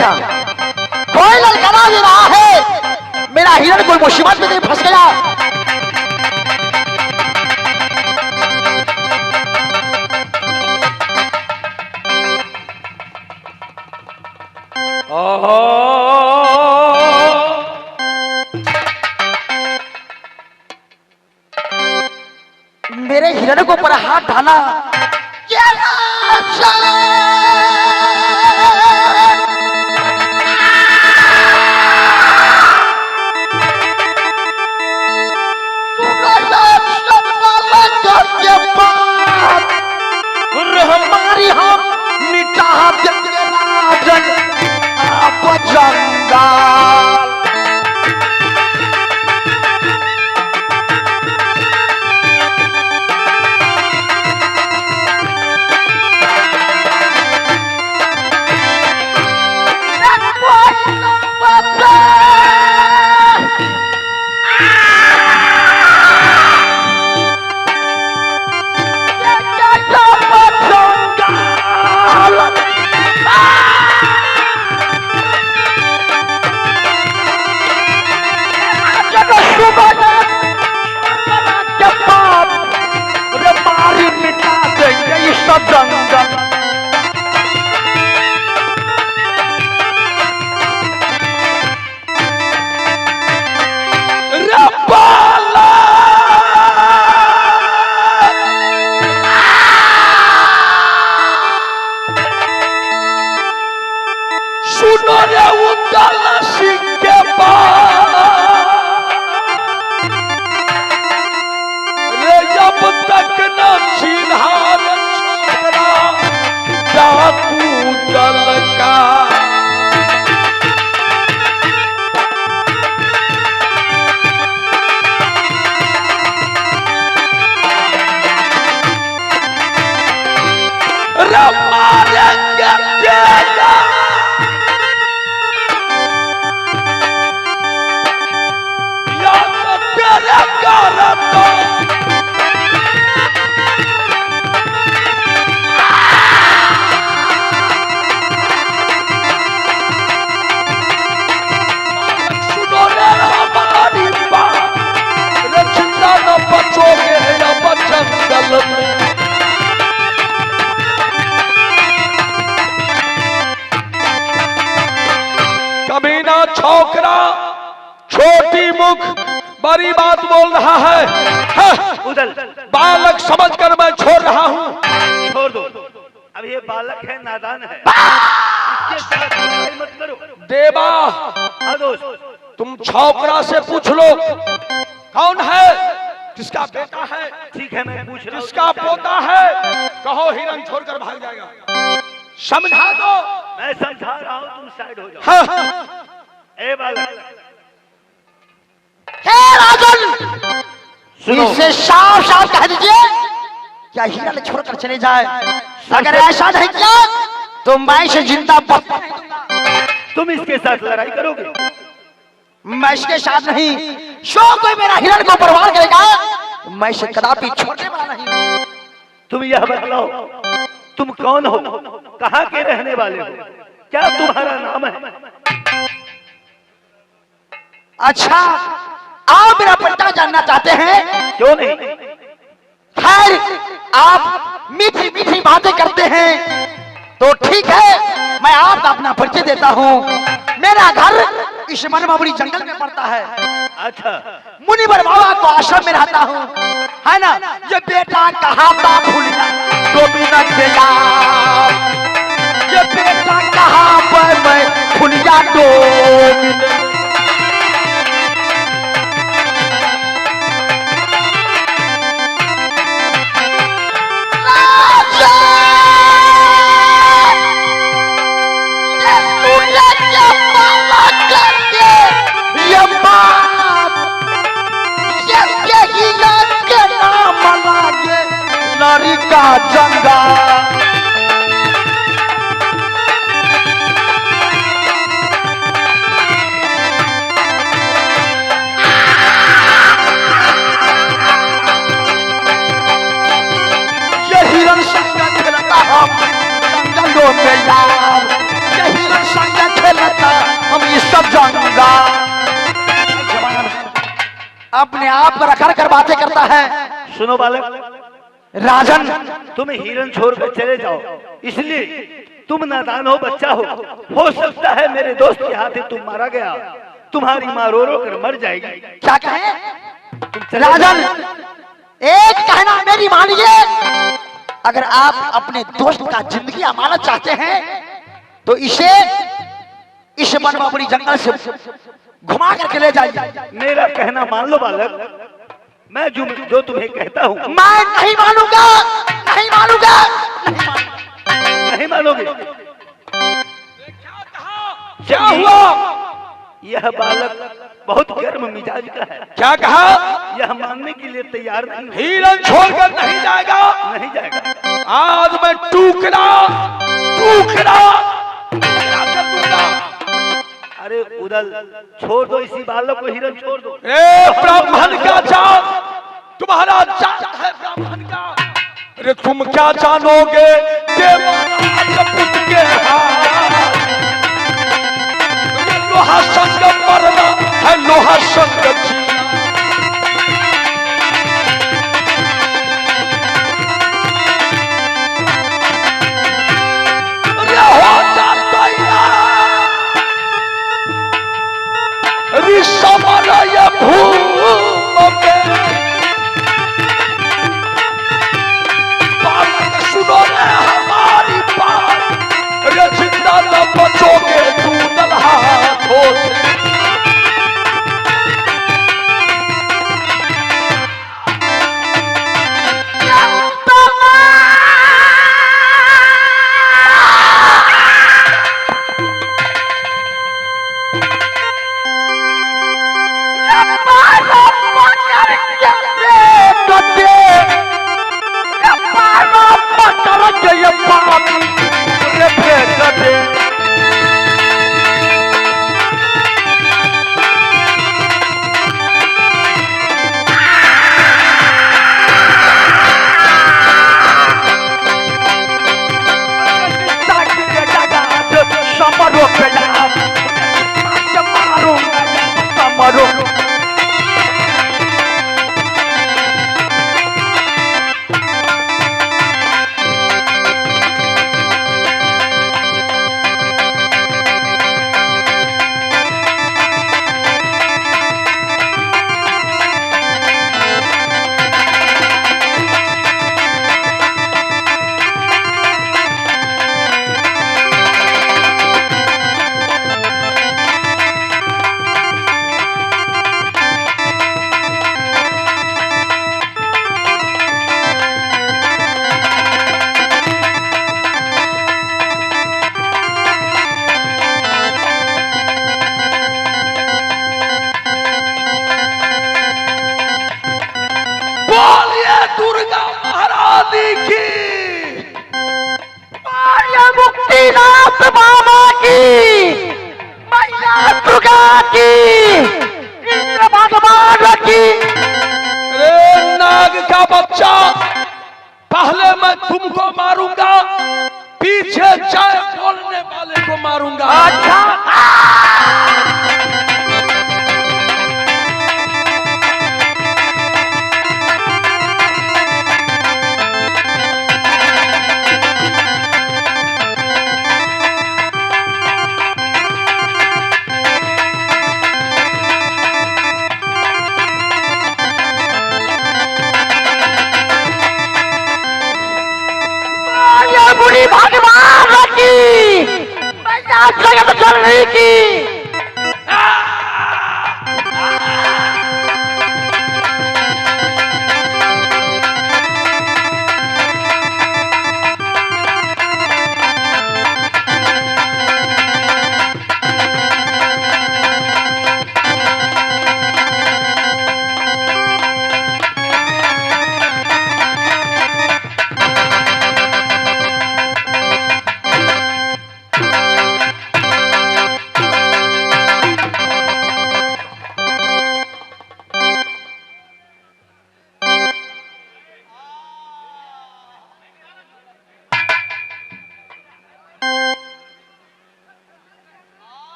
क्या कोई ललकारा भी रहा है, मेरा हिरण कोई मुसीबत में नहीं फंस गया। मेरे हिरण को ऊपर हाथ डाला, हमारी हम मिटा देंगे राजन आप जंगल। कभी ना छोकरा छोटी मुख बड़ी बात बोल रहा है। उधर बालक समझकर मैं छोड़ रहा हूँ। छोड़ दो, अब ये बालक है, नादान है, इसके साथ लड़ाई मत करो। देवा तुम छोकरा से पूछ लो कौन है, किसका बेटा है। ठीक है मैं पूछ रहा हूं, किसका पोता है, कहो हिरण छोड़कर भाग जाएगा। समझा दो। मैं समझा रहा हूँ, तुम साइड हो जाओ। हाँ। ए बालक, राजन इसे साफ साफ कह दीजिए क्या हिरण छोड़कर चले जाए। अगर ऐसा नहीं किया तो मैं इसे जिंदा बचा नहीं दूंगा। तुम इसके साथ लड़ाई करोगे? मैं इसके साथ नहीं, शो कोई मेरा हिरण को बर्बाद करेगा मैं इसे कदापि छोड़ने वाला नहीं। तुम यह बतलाओ तुम कौन हो, कहाँ के रहने वाले हो, क्या तुम्हारा नाम है? अच्छा आप मेरा पट्टा जानना चाहते हैं? क्यों नहीं? खैर आप मीठी मीठी बातें करते हैं तो ठीक है, मैं आपको अपना परिचय देता हूँ। मेरा घर इस मनमावरी जंगल में पड़ता है। अच्छा, मुनिवर बाबा को आश्रम में रहता हूँ, है ना। ये बेटा कहाँ था भूलना तो भी न गया, ये बेटा कहाँ पर मैं भूलिया तो का जंगा ये हिरण संग खेलता हम जंगलों में यार, ये हिरण संग खेल अपने आप पर रखा कर बातें करता है। सुनो बालक, राजन, तुम हिरन छोड़कर चले जाओ, इसलिए तुम नादान हो, बच्चा हो सकता है मेरे दोस्त के हाथे तुम मारा गया, तुम्हारी माँ रो रो कर मर जाएगी। क्या कहे तुम चले राजन? जाओ। एक कहना मेरी मानिए, अगर आप अपने दोस्त का जिंदगी अमानत चाहते हैं तो इसे इस बनबाबरी जंगल से घुमा करके ले जाइए। मेरा कहना मान लो बालक, मैं जो तुम्हें कहता हूँ। मैं नहीं मानूंगा, नहीं मानूंगा, नहीं मानोगे? क्या हुआ? यह बालक बहुत गर्म मिजाज का है। क्या कहा? यह मानने के लिए तैयार नहीं। हिरन छोड़कर नहीं जाएगा। नहीं जाएगा। आज मैं टुकड़ा टुकड़ा कर दूंगा। अरे उदल, छोड़ दो इसी बालक को, हिरन छोड़ दो। ए ब्राह्मण का जान, तुम्हारा जान है ब्राह्मण का। अरे तुम क्या जानोगे देवराज पुत्र के हाथ? लोहा संग मरना है, लोहा संग जीना। अरे हो जाता ऋषमलय भूम पे बालक सुनो रे हमारी बात। अरे जिंदा न बचोगे तू दलहा हाथों से। दुर्गा महारानी की, मुक्तिनाथ बाबा की, मैया दुर्गा की, इंद्र भगवान की। रे नाग का बच्चा, पहले मैं तुमको मारूंगा, पीछे जय बोलने वाले को मारूंगा। अच्छा, बुढ़ी भगवान की, मैया जगत जननी की।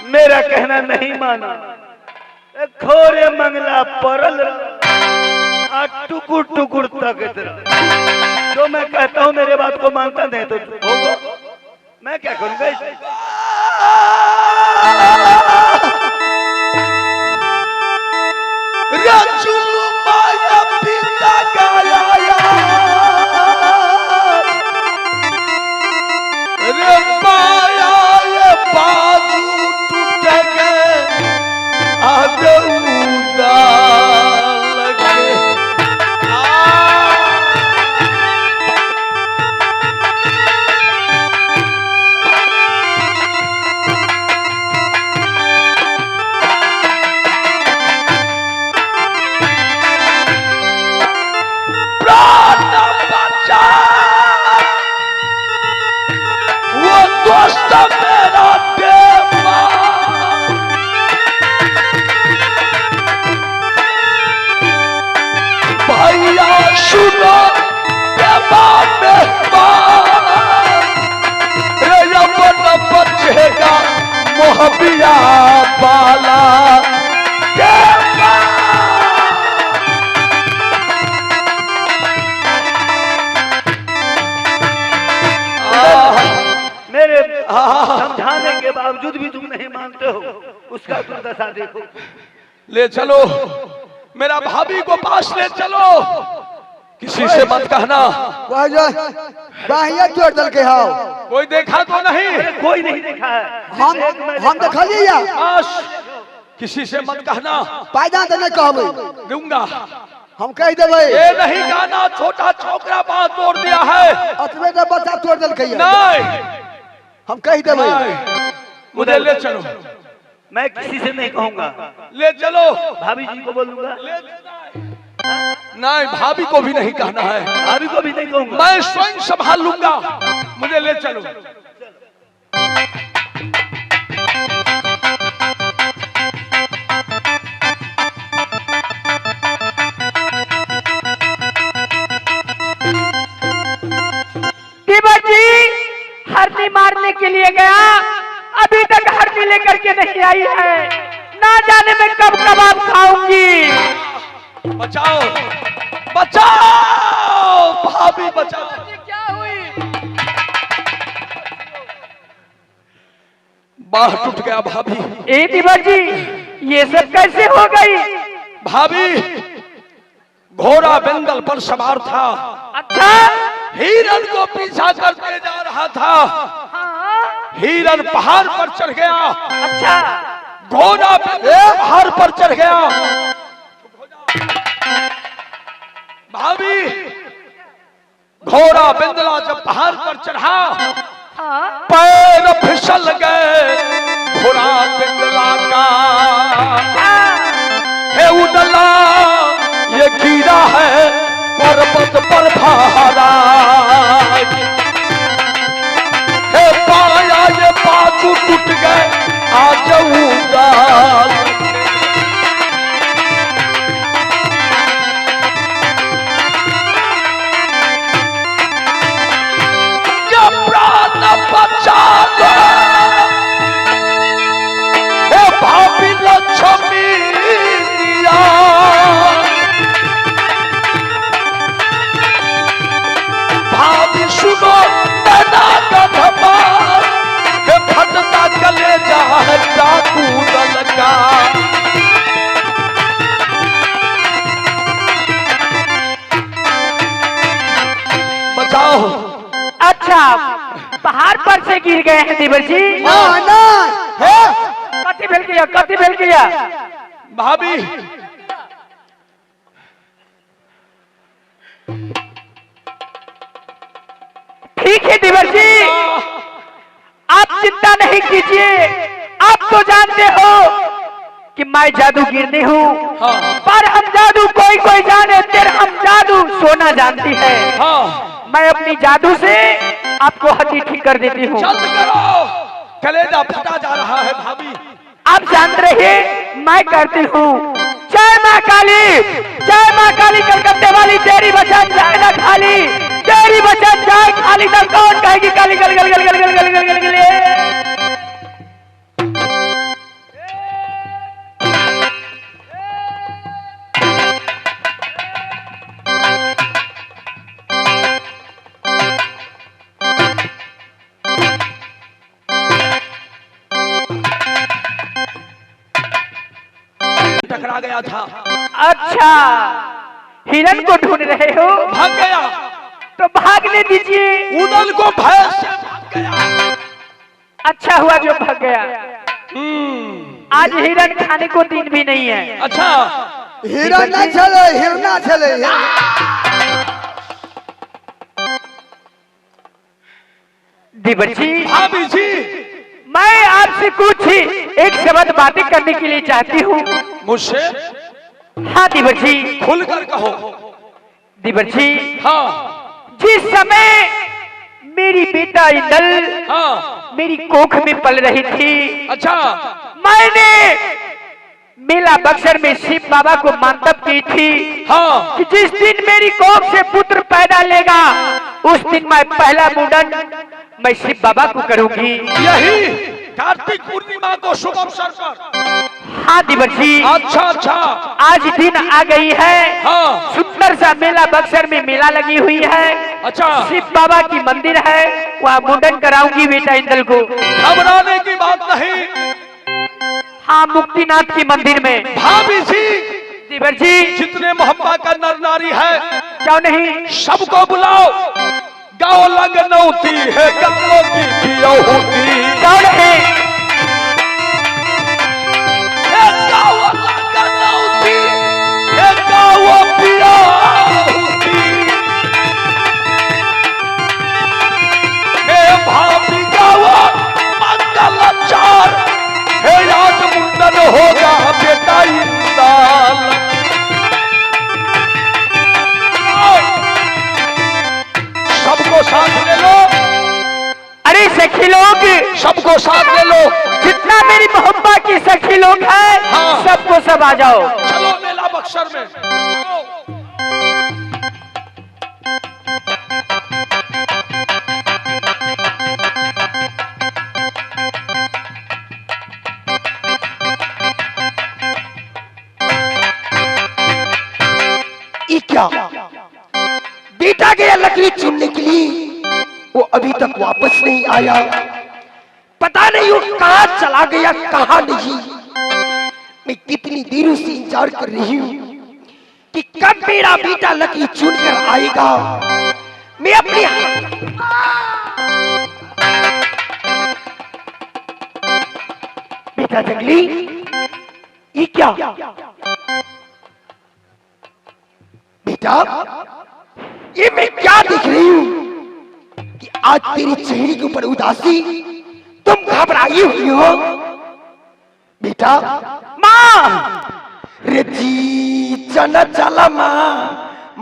मेरा कहना नहीं माना, खोरे मंगला परल टुकुर टुकुर तक जो मैं कहता हूँ मेरे बात को मानता नहीं तो होगा मैं क्या करूँगा इसे? रजुलु माया पिता गाया रे माया ये बाजू टूट गए आदौदा लगे दोस्त मेरा देवा भैया सुनो देवा मेहमान बचेगा मोहबिया बाला देवा मेरे समझाने के बावजूद भी तुम नहीं मानते हो उसका दुर्दशा देखो। ले चलो मेरा भाभी को पास ले चलो किसी से मत कहना बाहिया जोड़ दल के हाउ कोई देखा तो नहीं कोई नहीं देखा है हम देखा लिया बस किसी से मत कहना पायदान तो नहीं कहबे दूंगा हम कह देबे ये नहीं गाना छोटा छोकरा बात तोड़ दिया है अतबे तो बच्चा तोड़ दल के नहीं हम कह देबे मुझे ले चलो मैं किसी से नहीं कहूंगा ले चलो भाभी जी को बोलूंगा नहीं भाभी को भी नहीं कहना है भाभी को भी नहीं कहूंगा मैं स्वयं संभाल लूंगा मुझे ले चलो जी हरनी मारने के लिए गया अभी तक हरनी लेकर के नहीं आई है ना जाने में कब कबाब खाऊंगी। बचाओ बचाओ भाभी बचाओ क्या हुई? बाह टूट गया भाभी ए दीवर जी ये सब कैसे हो गई? भाभी घोड़ा बेंगल पर सवार था अच्छा हिरन को पीछा करके जा रहा था हाँ? हिरन पहाड़ पर चढ़ गया अच्छा घोड़ा पहाड़ पर चढ़ गया भाभी घोड़ा बेंदला जब पहाड़ पर चढ़ा हाँ? पैर फिसल गए घोड़ा बेंदला का हे उदला ये गिरा है पर्वत पर भारा हे पाया ये बाजू टूट गए आज उदाल ये प्राण बचा लो हे भाभी लक्ष्मी दिया भाभी सुनो तना का धमाल हे फटता चले जा डाकू दल का बचाओ अच्छा पहाड़ पर से गिर गए हैं दीवर जी कति भेल गया भाभी ठीक है दीवर जी आप चिंता नहीं कीजिए आप तो जानते हो कि मैं जादूगर नहीं हूँ हाँ। पर हम जादू कोई कोई जाने तेरे हम जादू सोना जानती है हाँ मैं अपनी जादू से आपको हड्डी ठीक कर देती हूँ जल्द करो कलेजा फटा जा रहा है भाभी आप जानते रहिए मैं करती हूँ जय माँ काली कलकत्ते वाली तेरी वचन जाए ना खाली तेरी वचन जाए खाली तो कौन कहेगी काली गल गल गल गल गल गल गल गल गल टकरा गया था। अच्छा, हिरन को ढूंढ रहे हो? भाग गया। तो भागने दीजिए। उदल को भय से भाग गया। अच्छा हुआ जो भाग गया। आज हिरन खाने को दिन भी नहीं है। अच्छा, हिरन न चले, हिरना चले। दीवर जी, भाभी जी, मैं आपसे कुछ एक शब्द बातें करने के लिए चाहती हूँ। मुझसे? हाँ दीवर जी। खुलकर कहो। दीवर जी, हाँ, जिस समय मेरी बेटा इंदल हाँ, मेरी कोख में पल रही थी, अच्छा, मैंने मेला बक्सर में शिव बाबा को मानतब की थी हाँ, कि जिस दिन मेरी कोख से पुत्र पैदा लेगा उस दिन मैं पहला मुंडन मैं शिव बाबा को करूंगी। यही कार्तिक पूर्णिमा को शुभ अवसर पर। हाँ दीवर जी। अच्छा अच्छा, आज दिन आ गई है। हाँ, सुंदर सा मेला बक्सर में मेला लगी हुई है। अच्छा, शिव बाबा की मंदिर है, वहाँ मुंडन कराऊंगी बेटा इंदल को। घबराने की बात नहीं। हाँ, मुक्तिनाथ की मंदिर में। भाभी जी, दीवर जी, जितने मोहब्बा का नर नारी है, क्यों नहीं, सबको बुलाओ। गाँव लगनौती है, गंगों की पियौती। क्यों नहीं, गाँव लगनौती है, गाँव पियौती। हे भाभी गाँव मंगलाचार, हे आज मुंडन होगा बेटा इंदल। सबको साथ ले लो। अरे सखी लोग, सबको साथ ले लो। जितना मेरी मोहब्बत की सखी लोग हैं, हाँ। सबको सब आ जाओ। चलो मेला बक्सर में। ये क्या? बेटा गया लकड़ी चुनने के लिए, वो अभी तक वापस नहीं आया। पता नहीं वो कहाँ चला गया, कहाँ नहीं। मैं कितनी देरों से इंतजार कर रही हूँ कि कब मेरा बेटा लकड़ी चुनकर आएगा। मैं अपनी बेटा जंगली, ये क्या? बेटा, ये मैं क्या देख रही हूँ कि आज तेरे चेहरे के ऊपर उदासी, तुम घबराई हुई हो। बेटा, माँ रजी चना चला माँ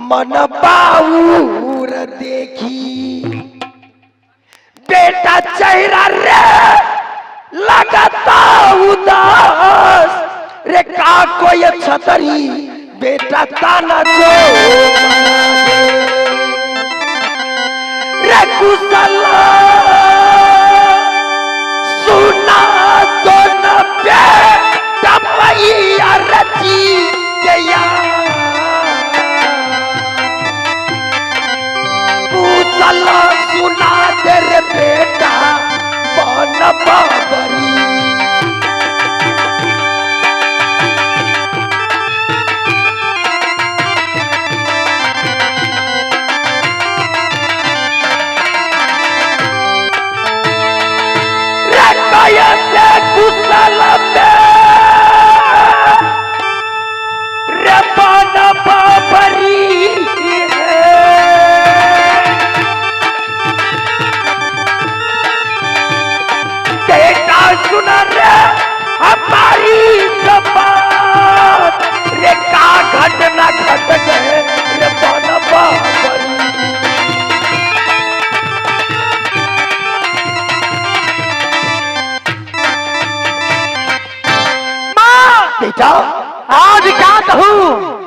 मन बाऊर देखी। बेटा चेहरा रे लगता उदास रे, का कोई छतरी बेटा ताना जो रे कुशला